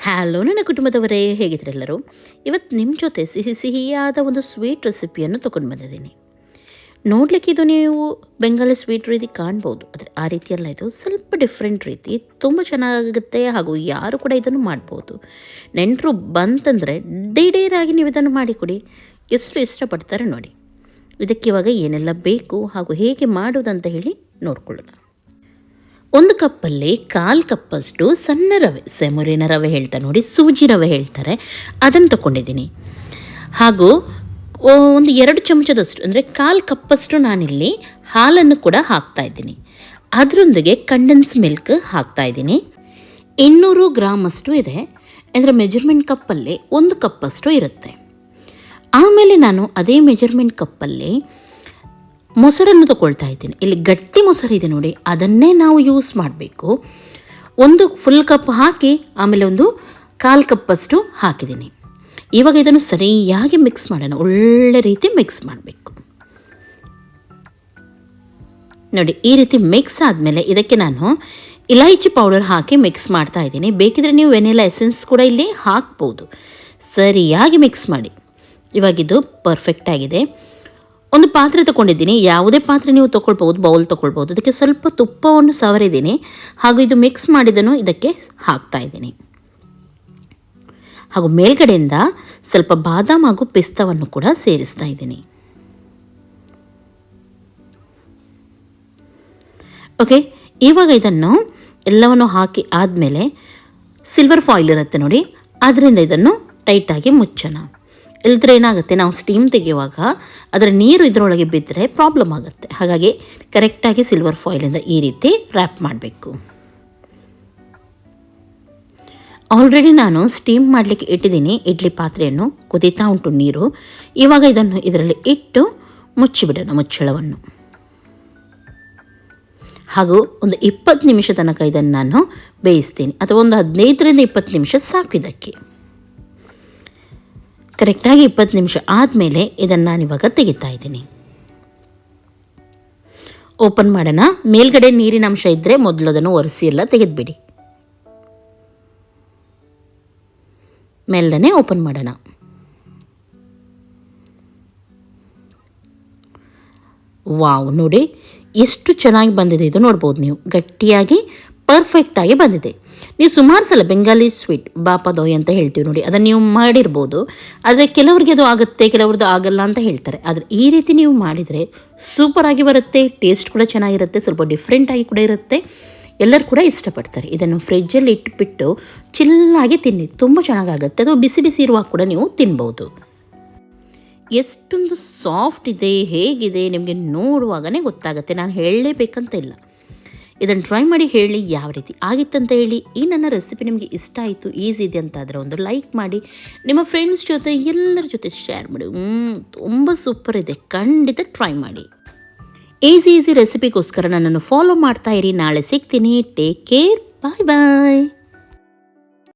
Hello ನನ್ನ ಕುಟುಂಬದವರೇ, ಹೇಗಿದ್ರೆಲ್ಲರೂ? ಇವತ್ತು ನಿಮ್ಮ ಜೊತೆ ಸಿಹಿಯಾದ ಒಂದು ಸ್ವೀಟ್ ರೆಸಿಪಿಯನ್ನು ತೊಗೊಂಡು ಬಂದಿದ್ದೀನಿ. ನೋಡಲಿಕ್ಕೆ ಇದು ನೀವು ಬೆಂಗಾಲಿ ಸ್ವೀಟ್ ರೀತಿ ಕಾಣ್ಬೋದು, ಆದರೆ ಆ ರೀತಿಯಲ್ಲ, ಇದು ಸ್ವಲ್ಪ ಡಿಫ್ರೆಂಟ್ ರೀತಿ, ತುಂಬ ಚೆನ್ನಾಗುತ್ತೆ. ಹಾಗೂ ಯಾರು ಕೂಡ ಇದನ್ನು ಮಾಡ್ಬೋದು. ನೆಂಟರು ಬಂತಂದರೆ ಡೈಡೇರಾಗಿ ನೀವು ಇದನ್ನು ಮಾಡಿಕೊಡಿ, ಎಷ್ಟು ಇಷ್ಟಪಡ್ತಾರೆ ನೋಡಿ. ಇದಕ್ಕೆ ಇವಾಗ ಏನೆಲ್ಲ ಬೇಕು ಹಾಗೂ ಹೇಗೆ ಮಾಡೋದಂತ ಹೇಳಿ ನೋಡ್ಕೊಳ್ಳೋಣ. ಒಂದು ಕಪ್ಪಲ್ಲಿ 1/4 ಕಪ್ಪಷ್ಟು ಸಣ್ಣ ರವೆ, ಸೆಮುರಿನ ರವೆ ಹೇಳ್ತಾರೆ ನೋಡಿ, ಸೂಜಿ ರವೆ ಹೇಳ್ತಾರೆ, ಅದನ್ನು ತೊಗೊಂಡಿದ್ದೀನಿ. ಹಾಗೂ ಒಂದು 2 ಚಮಚದಷ್ಟು ಅಂದರೆ 1/4 ಕಪ್ಪಷ್ಟು ನಾನಿಲ್ಲಿ ಹಾಲನ್ನು ಕೂಡ ಹಾಕ್ತಾಯಿದ್ದೀನಿ. ಅದರೊಂದಿಗೆ ಕಂಡೆನ್ಸ್ ಮಿಲ್ಕ್ ಹಾಕ್ತಾಯಿದ್ದೀನಿ. 200 ಗ್ರಾಮಷ್ಟು ಇದೆ, ಅಂದರೆ ಮೆಜರ್ಮೆಂಟ್ ಕಪ್ಪಲ್ಲಿ 1 ಕಪ್ಪಷ್ಟು ಇರುತ್ತೆ. ಆಮೇಲೆ ನಾನು ಅದೇ ಮೆಜರ್ಮೆಂಟ್ ಕಪ್ಪಲ್ಲಿ ಮೊಸರನ್ನು ತೊಗೊಳ್ತಾ ಇದ್ದೀನಿ. ಇಲ್ಲಿ ಗಟ್ಟಿ ಮೊಸರು ಇದೆ ನೋಡಿ, ಅದನ್ನೇ ನಾವು ಯೂಸ್ ಮಾಡಬೇಕು. ಒಂದು ಫುಲ್ ಕಪ್ ಹಾಕಿ ಆಮೇಲೆ ಒಂದು 1/4 ಕಪ್ಪಷ್ಟು ಹಾಕಿದ್ದೀನಿ. ಇವಾಗ ಇದನ್ನು ಸರಿಯಾಗಿ ಮಿಕ್ಸ್ ಮಾಡೋಣ, ಒಳ್ಳೆ ರೀತಿ ಮಿಕ್ಸ್ ಮಾಡಬೇಕು ನೋಡಿ. ಈ ರೀತಿ ಮಿಕ್ಸ್ ಆದಮೇಲೆ ಇದಕ್ಕೆ ನಾನು ಇಲೈಚಿ ಪೌಡರ್ ಹಾಕಿ ಮಿಕ್ಸ್ ಮಾಡ್ತಾ ಇದ್ದೀನಿ. ಬೇಕಿದ್ರೆ ನೀವು ವೆನಿಲಾ ಎಸೆನ್ಸ್ ಕೂಡ ಇಲ್ಲಿ ಹಾಕ್ಬೋದು. ಸರಿಯಾಗಿ ಮಿಕ್ಸ್ ಮಾಡಿ. ಇವಾಗಿದು ಪರ್ಫೆಕ್ಟಾಗಿದೆ. ಒಂದು ಪಾತ್ರೆ ತೊಗೊಂಡಿದ್ದೀನಿ, ಯಾವುದೇ ಪಾತ್ರೆ ನೀವು ತೊಗೊಳ್ಬೋದು, ಬೌಲ್ ತೊಗೊಳ್ಬೋದು. ಅದಕ್ಕೆ ಸ್ವಲ್ಪ ತುಪ್ಪವನ್ನು ಸವರಿದ್ದೀನಿ, ಹಾಗೂ ಇದು ಮಿಕ್ಸ್ ಮಾಡಿದನು ಇದಕ್ಕೆ ಹಾಕ್ತಾ ಇದ್ದೀನಿ. ಹಾಗೂ ಮೇಲ್ಗಡೆಯಿಂದ ಸ್ವಲ್ಪ ಬಾದಾಮ್ ಹಾಗೂ ಪಿಸ್ತವನ್ನು ಕೂಡ ಸೇರಿಸ್ತಾ ಇದ್ದೀನಿ. ಓಕೆ, ಇವಾಗ ಇದನ್ನು ಎಲ್ಲವನ್ನು ಹಾಕಿ ಆದಮೇಲೆ ಸಿಲ್ವರ್ ಫಾಯಿಲ್ ಇರುತ್ತೆ ನೋಡಿ, ಅದರಿಂದ ಇದನ್ನು ಟೈಟಾಗಿ ಮುಚ್ಚೋಣ. ಇಲ್ಲದ್ರೆ ಏನಾಗುತ್ತೆ, ನಾವು ಸ್ಟೀಮ್ ತೆಗೆಯುವಾಗ ಅದರ ನೀರು ಇದರೊಳಗೆ ಬಿದ್ದರೆ ಪ್ರಾಬ್ಲಮ್ ಆಗುತ್ತೆ. ಹಾಗಾಗಿ ಕರೆಕ್ಟಾಗಿ ಸಿಲ್ವರ್ ಫಾಯಿಲಿಂದ ಈ ರೀತಿ ರ್ಯಾಪ್ ಮಾಡಬೇಕು. ಆಲ್ರೆಡಿ ನಾನು ಸ್ಟೀಮ್ ಮಾಡಲಿಕ್ಕೆ ಇಟ್ಟಿದ್ದೀನಿ ಇಡ್ಲಿ ಪಾತ್ರೆಯನ್ನು, ಕುದೀತಾ ಉಂಟು ನೀರು. ಇವಾಗ ಇದನ್ನು ಇದರಲ್ಲಿ ಇಟ್ಟು ಮುಚ್ಚಿಬಿಡೋಣ ಮುಚ್ಚಳವನ್ನು. ಹಾಗೂ ಒಂದು 20 ನಿಮಿಷ ತನಕ ಇದನ್ನು ನಾನು ಬೇಯಿಸ್ತೀನಿ, ಅಥವಾ ಒಂದು 15ರಿಂದ 20 ನಿಮಿಷ ಸಾಕು ಇದಕ್ಕೆ. ಕರೆಕ್ಟಾಗಿ 20 ನಿಮಿಷ ಆದಮೇಲೆ ಇದನ್ನು ನಾನಿವಾಗ ತೆಗಿತಾ ಇದ್ದೀನಿ. ಓಪನ್ ಮಾಡೋಣ. ಮೇಲ್ಗಡೆ ನೀರಿನ ಅಂಶ ಇದ್ದರೆ ಮೊದಲು ಅದನ್ನು ಒರೆಸಿ ಎಲ್ಲ ತೆಗೆದುಬಿಡಿ. ಮೇಲ್ಗಡೆ ಓಪನ್ ಮಾಡೋಣ. ವಾವ್, ನೋಡಿ ಎಷ್ಟು ಚೆನ್ನಾಗಿ ಬಂದಿದೆ ಇದು. ನೋಡ್ಬೋದು ನೀವು, ಗಟ್ಟಿಯಾಗಿ ಪರ್ಫೆಕ್ಟಾಗಿ ಬಂದಿದೆ. ನೀವು ಸುಮಾರು ಸಲ ಬೆಂಗಾಲಿ ಸ್ವೀಟ್ ಬಾಪದೋಯ್ ಅಂತ ಹೇಳ್ತೀವಿ ನೋಡಿ, ಅದನ್ನು ನೀವು ಮಾಡಿರ್ಬೋದು. ಆದರೆ ಕೆಲವರಿಗೆ ಅದು ಆಗುತ್ತೆ, ಕೆಲವ್ರದ್ದು ಆಗಲ್ಲ ಅಂತ ಹೇಳ್ತಾರೆ. ಆದರೆ ಈ ರೀತಿ ನೀವು ಮಾಡಿದರೆ ಸೂಪರಾಗಿ ಬರುತ್ತೆ, ಟೇಸ್ಟ್ ಕೂಡ ಚೆನ್ನಾಗಿರುತ್ತೆ, ಸ್ವಲ್ಪ ಡಿಫ್ರೆಂಟಾಗಿ ಕೂಡ ಇರುತ್ತೆ, ಎಲ್ಲರೂ ಕೂಡ ಇಷ್ಟಪಡ್ತಾರೆ. ಇದನ್ನು ಫ್ರಿಜ್ಜಲ್ಲಿ ಇಟ್ಬಿಟ್ಟು ಚಿಲ್ಲಾಗಿ ತಿನ್ನಿ, ತುಂಬ ಚೆನ್ನಾಗಾಗುತ್ತೆ. ಅದು ಬಿಸಿ ಬಿಸಿ ಇರುವಾಗ ಕೂಡ ನೀವು ತಿನ್ಬೋದು. ಎಷ್ಟೊಂದು ಸಾಫ್ಟ್ ಇದೆ, ಹೇಗಿದೆ ನಿಮಗೆ ನೋಡುವಾಗಲೇ ಗೊತ್ತಾಗುತ್ತೆ, ನಾನು ಹೇಳಲೇಬೇಕಂತ ಇಲ್ಲ. ಇದನ್ನು ಟ್ರೈ ಮಾಡಿ ಹೇಳಿ ಯಾವ ರೀತಿ ಆಗಿತ್ತಂತ ಹೇಳಿ. ಈ ನನ್ನ ರೆಸಿಪಿ ನಿಮಗೆ ಇಷ್ಟ ಆಯಿತು, ಈಸಿ ಇದೆ ಅಂತ ಆದರೆ ಒಂದು ಲೈಕ್ ಮಾಡಿ, ನಿಮ್ಮ ಫ್ರೆಂಡ್ಸ್ ಜೊತೆ ಎಲ್ಲರ ಜೊತೆ ಶೇರ್ ಮಾಡಿ. ತುಂಬ ಸೂಪರ್ ಇದೆ, ಖಂಡಿತ ಟ್ರೈ ಮಾಡಿ. ಈಸಿ ರೆಸಿಪಿಗೋಸ್ಕರ ನನ್ನನ್ನು ಫಾಲೋ ಮಾಡ್ತಾ ಇರಿ. ನಾಳೆ ಸಿಗ್ತೀನಿ. ಟೇಕ್ ಕೇರ್, ಬಾಯ್ ಬಾಯ್.